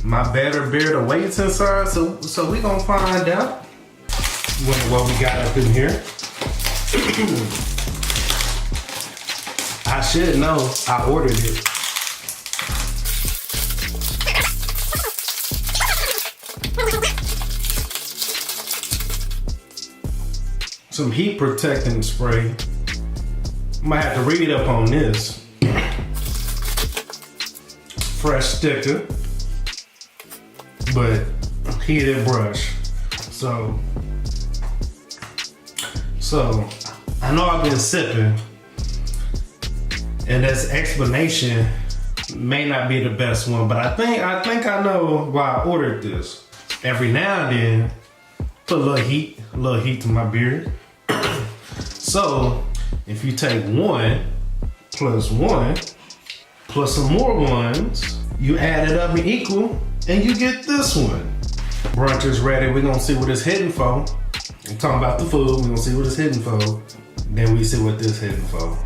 my better beard awaits inside, so we gonna find out what we got up in here. I should know, I ordered it. Some heat protecting spray. I might have to read up on this. Fresh sticker, but heated brush. So I know I've been sipping, and this explanation may not be the best one, but I think I know why I ordered this. Every now and then, put a little heat to my beard. So if you take 1 plus 1 plus some more ones, you add it up and equal, and you get this one. Brunch is ready. We're gonna see what it's hitting for. I'm talking about the food. We're gonna see what it's hitting for. Then we see what this hitting for.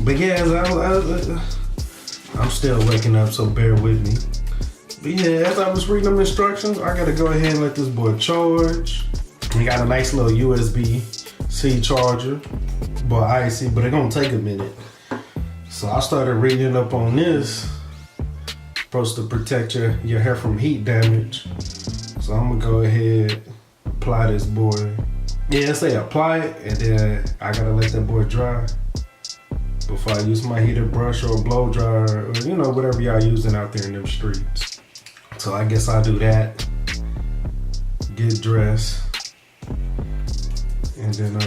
But yeah, I'm still waking up, so bear with me. But yeah, as I was reading them instructions, I gotta go ahead and let this boy charge. We got a nice little USB-C charger, but icy, but it's gonna take a minute. So I started reading up on this. Supposed to protect your hair from heat damage. So I'm gonna go ahead, apply this boy. Yeah, say apply it, and then I gotta let that boy dry before I use my heated brush or blow dryer, or whatever y'all using out there in them streets. So I guess I'll do that, get dressed, and then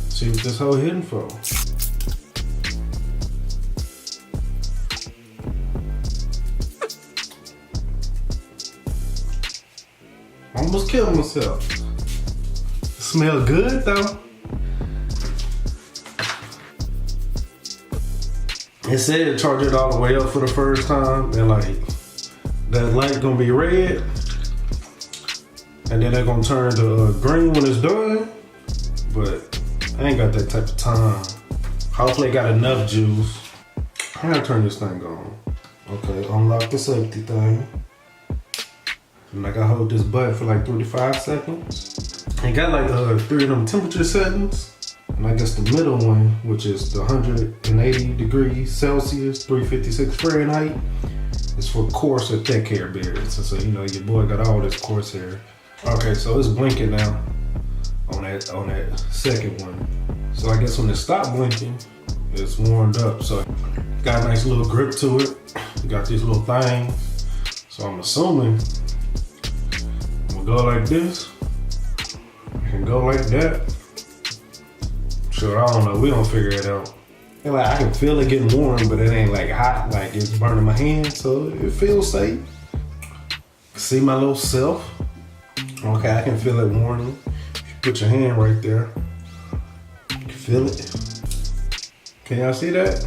see what this whole hitting for. Almost killed myself. It smell good though. It said charge it all the way up for the first time, and like that light gonna be red, and then they're gonna turn to green when it's done. But I ain't got that type of time. Hopefully I got enough juice. I gotta turn this thing on. Okay, unlock the safety thing. And I gotta hold this button for like 3 to 5 seconds. It got like 3 of them temperature settings. And I guess the middle one, which is the 180 degrees Celsius, 356 Fahrenheit, is for coarse or thick hair beards. So your boy got all this coarse hair. Okay, so it's blinking now on that second one. So I guess when it stopped blinking, it's warmed up. So got a nice little grip to it. Got these little things. So I'm assuming I'm gonna go like this. I can go like that. Sure, I don't know. We don't figure it out. And like I can feel it getting warm, but it ain't like hot, like it's burning my hand, so it feels safe. See my little self? Okay, I can feel it warming. You put your hand right there. You can feel it. Can y'all see that?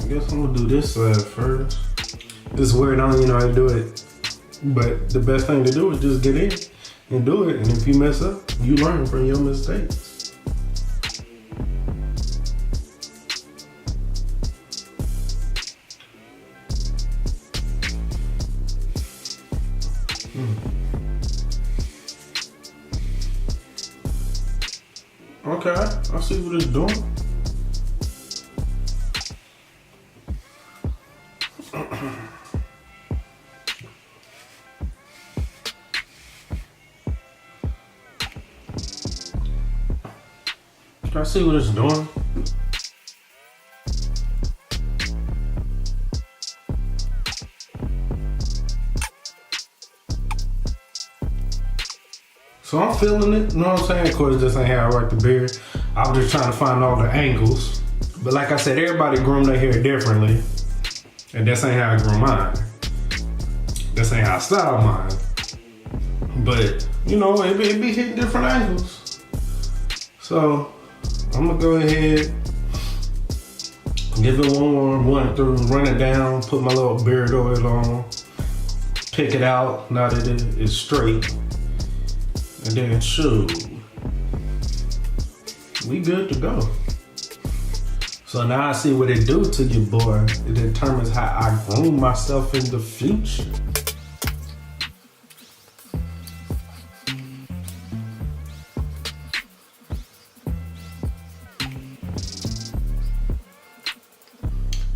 I guess I'm gonna do this side first. This is weird, I don't even know how to do it. But the best thing to do is just get in and do it. And if you mess up, you learn from your mistakes. Okay, I see what it's doing. I see what it's doing. So I'm feeling it, you know what I'm saying? Of course, this ain't how I rock the beard. I was just trying to find all the angles. But like I said, everybody groom their hair differently. And this ain't how I groom mine. This ain't how I style mine. But, it be hitting different angles. So, I'm gonna go ahead, give it one more run through, run it down, put my little beard oil on, pick it out now that it is straight. And then shoot. we good to go. So now I see what it do to you, boy. It determines how I groom myself in the future.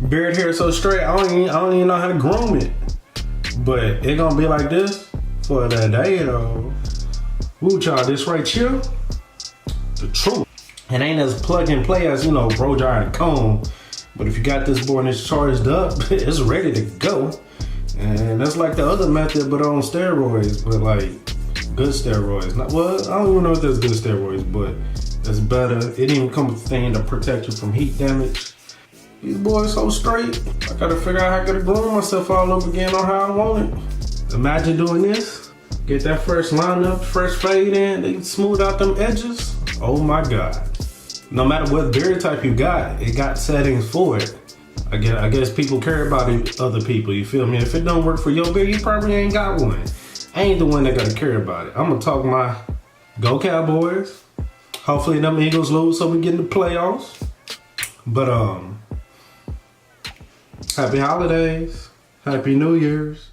Beard hair so straight, I don't even know how to groom it. But it gonna be like this for the day though. Woo y'all, this right here, the truth. It ain't as plug and play as, you know, blow dry and comb. But if you got this board and it's charged up, it's ready to go. And that's like the other method, but on steroids, but like good steroids. Not, well, I don't even know if that's good steroids, but it's better. It even comes with a thing to protect you from heat damage. These boys so straight. I gotta figure out how I gotta groom myself all over again on how I want it. Imagine doing this. Get that fresh line up, fresh fade in, they smooth out them edges. Oh my God. No matter what beard type you got, it got settings for it. I guess people care about it, other people, you feel me? If it don't work for your beard, you probably ain't got one. I ain't the one that gotta care about it. I'm gonna talk my go Cowboys. Hopefully them Eagles lose so we get in the playoffs. But happy holidays, happy New Year's.